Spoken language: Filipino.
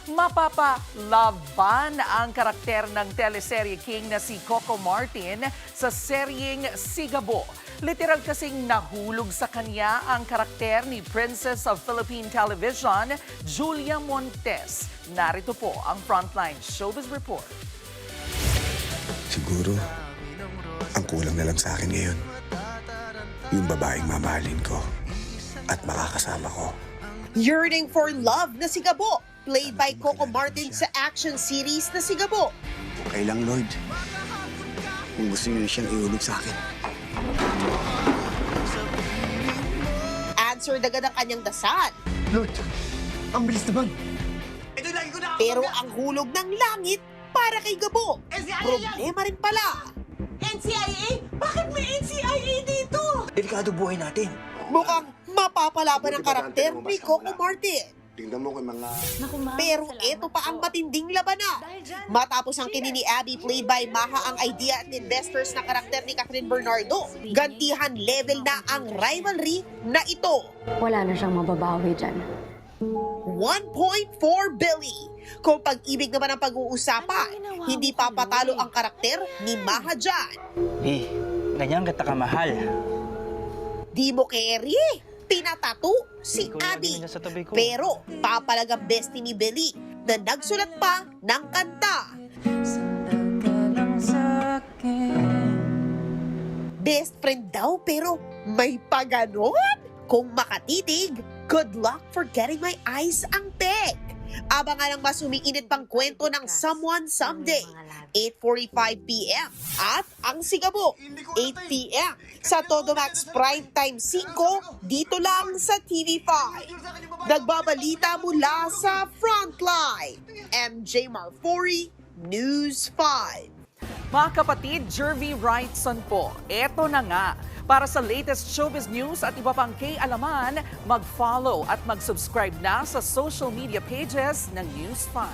Mapapalaban ang karakter ng teleserye king na si Coco Martin sa seryeng Sigabo. Literal kasing nahulog sa kanya ang karakter ni Princess of Philippine Television, Julia Montes. Narito po ang Frontline Showbiz Report. Siguro, ang kulang na lang sa akin ngayon, yung babaeng mamahalin ko at makakasama ko. Yearning for Love na Sigabo, played by Coco Martin sa action series na Sigabo. Okay lang, Lord. Kung gusto niyo siyang ihulog sa akin. Answer agad ang kanyang dasal. Lord, ang bilis naman. Pero ang hulog ng langit para kay Gabo, problema rin pala. NCIA? Bakit may NCIA dito? Delikado buhay natin. Mukhang mapapalaban ang karakter ni Coco Martin. Tingnan mo kay mga... Pero ito pa ang matinding labanan. Matapos ang kini ni Abby played by Maha ang idea at investors na karakter ni Catherine Bernardo, gantihan level na ang rivalry na ito. Wala na siyang mababawi dyan. 1.4 billion. Kung pag-ibig naman ang pag-uusapan, hindi papatalo ang karakter ni Maha dyan. Ganyan kita kamahal. Di mo keri, pinatato si Ikaw lagi Abby. nandiyan sa tabi ko. Pero papalag ang bestie ni Billy na nagsulat pa ng kanta. Best friend daw pero may paganon? Kung makatitig, good luck for getting my eyes ang peg. Abangan ang mas umiinit pang kwento ng Someone Someday, 8:45 p.m. At ang Sigabo, 8 p.m. sa Todo Max Primetime 5, dito lang sa TV5. Nagbabalita mula sa Frontline, MJ Marfori, News 5. Mga kapatid, Jervy Wrightson po. Eto na nga. Para sa latest showbiz news at iba pang kay-alaman, mag-follow at mag-subscribe na sa social media pages ng News 5.